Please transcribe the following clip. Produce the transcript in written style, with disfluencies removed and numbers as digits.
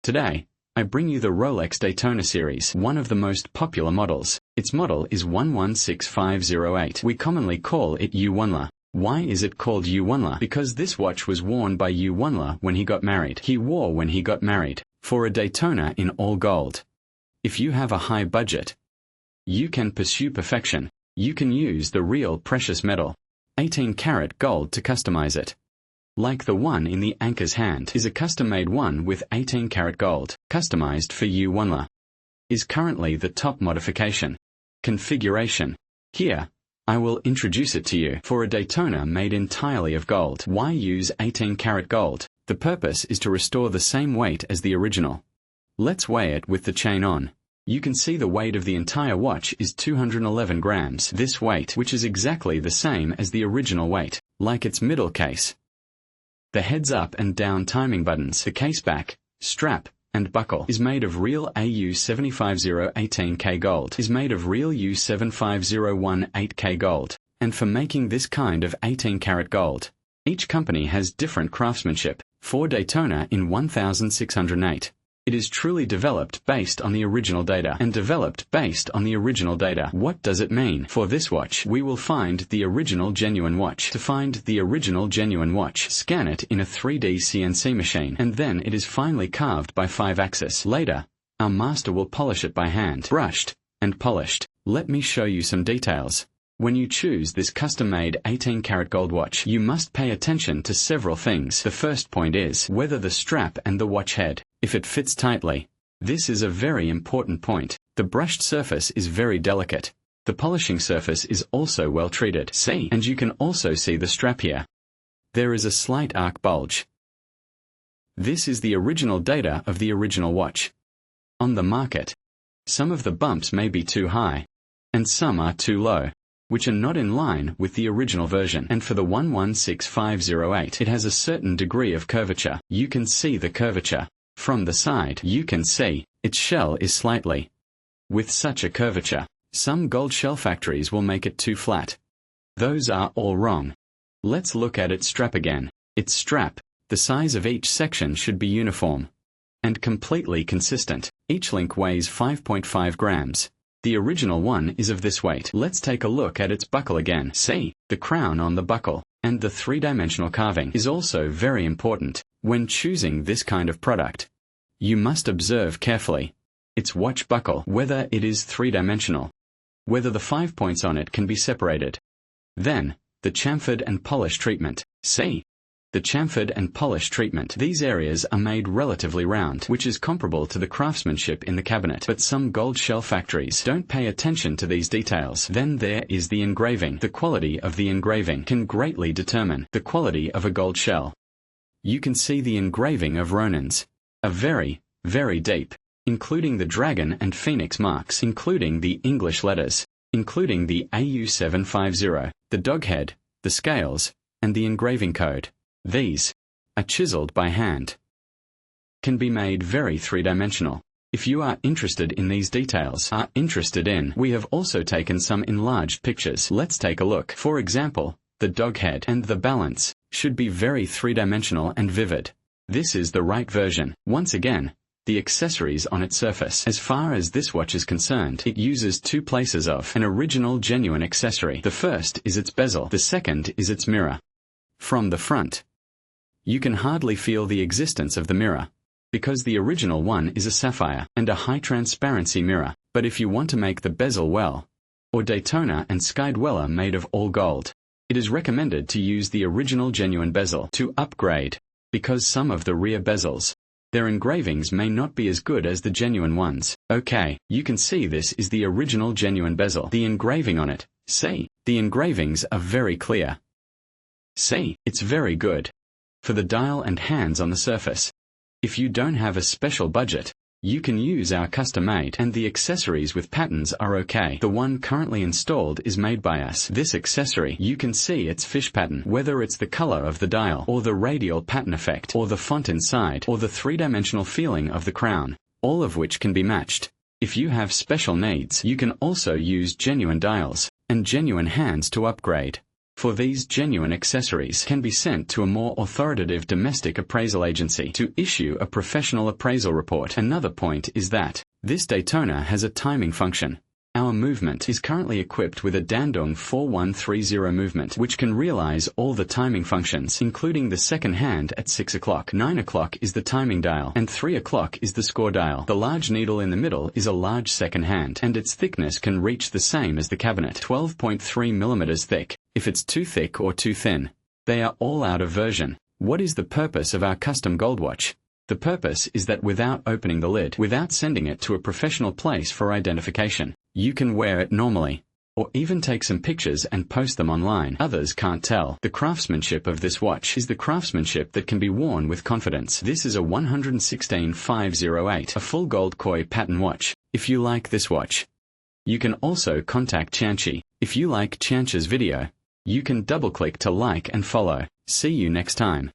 Today, I bring you the Rolex Daytona series, one of the most popular models. Its model is 116508. We commonly call it U1LA. Why is it called U1LA? Because this watch was worn by U1LA when he got married. He wore when he got married, for a Daytona in all gold. If you have a high budget, you can pursue perfection. You can use the real precious metal, 18-karat gold, to customize it. Like the one in the anchor's hand is a custom-made one with 18-karat gold, customized for U1LA. Is currently the top modification configuration. Here, I will introduce it to you. For a Daytona made entirely of gold, why use 18-karat gold? The purpose is to restore the same weight as the original. Let's weigh it with the chain on. You can see the weight of the entire watch is 211 grams. This weight, which is exactly the same as the original weight, like its middle case. The heads up and down timing buttons, the case back, strap, and buckle is made of real AU750 18K gold, is made of real U75018 8K gold, and for making this kind of 18-karat gold, each company has different craftsmanship. For Daytona in 1608, it is truly developed based on the original data, and developed based on the original data. What does it mean? For this watch, we will find the original genuine watch. To find the original genuine watch, scan it in a 3D CNC machine, and then it is finely carved by 5-axis. Later, our master will polish it by hand, brushed and polished. Let me show you some details. When you choose this custom-made 18-karat gold watch, you must pay attention to several things. The first point is whether the strap and the watch head, if it fits tightly. This is a very important point. The brushed surface is very delicate. The polishing surface is also well treated. See, and you can also see the strap here. There is a slight arc bulge. This is the original data of the original watch. On the market, some of the bumps may be too high, and some are too low, which are not in line with the original version. And for the 116508, it has a certain degree of curvature. You can see the curvature. From the side, you can see its shell is slightly with such a curvature. Some gold shell factories will make it too flat. Those are all wrong. Let's look at its strap again. Its strap, the size of each section should be uniform and completely consistent. Each link weighs 5.5 grams. The original one is of this weight. Let's take a look at its buckle again. See, the crown on the buckle and the three-dimensional carving is also very important. When choosing this kind of product, you must observe carefully its watch buckle, whether it is three-dimensional, whether the 5 points on it can be separated. Then, the chamfered and polish treatment. See, the chamfered and polish treatment. These areas are made relatively round, which is comparable to the craftsmanship in the cabinet. But some gold shell factories don't pay attention to these details. Then there is the engraving. The quality of the engraving can greatly determine the quality of a gold shell. You can see the engraving of Ronins are very, very deep, including the dragon and phoenix marks, including the English letters, including the AU750, the dog head, the scales, and the engraving code. These are chiseled by hand. Can be made very three-dimensional. If you are interested in these details, we have also taken some enlarged pictures. Let's take a look. For example, the dog head and the balance should be very three-dimensional and vivid. This is the right version. Once again, the accessories on its surface. As far as this watch is concerned, it uses two places of an original genuine accessory. The first is its bezel. The second is its mirror. From the front, you can hardly feel the existence of the mirror, because the original one is a sapphire and a high transparency mirror. But if you want to make the bezel well, or Daytona and Sky Dweller made of all gold, it is recommended to use the original genuine bezel. To upgrade, because some of the rear bezels, their engravings may not be as good as the genuine ones. Okay, you can see this is the original genuine bezel. The engraving on it, see, the engravings are very clear. See, it's very good. For the dial and hands on the surface, if you don't have a special budget, you can use our custom-made, and the accessories with patterns are okay. The one currently installed is made by us. This accessory, you can see its fish pattern, whether it's the color of the dial, or the radial pattern effect, or the font inside, or the three-dimensional feeling of the crown, all of which can be matched. If you have special needs, you can also use genuine dials and genuine hands to upgrade. For these genuine accessories can be sent to a more authoritative domestic appraisal agency to issue a professional appraisal report. Another point is that this Ditoner has a timing function. Our movement is currently equipped with a Dandong 4130 movement, which can realize all the timing functions, including the second hand at 6 o'clock. 9 o'clock is the timing dial, and 3 o'clock is the score dial. The large needle in the middle is a large second hand, and its thickness can reach the same as the cabinet, 12.3 millimeters thick. If it's too thick or too thin, they are all out of version. What is the purpose of our custom gold watch? The purpose is that without opening the lid, without sending it to a professional place for identification, you can wear it normally, or even take some pictures and post them online. Others can't tell. The craftsmanship of this watch is the craftsmanship that can be worn with confidence. This is a 116-508, a full gold koi pattern watch. If you like this watch, you can also contact Chanchi. If you like Chanchi's video, you can double-click to like and follow. See you next time.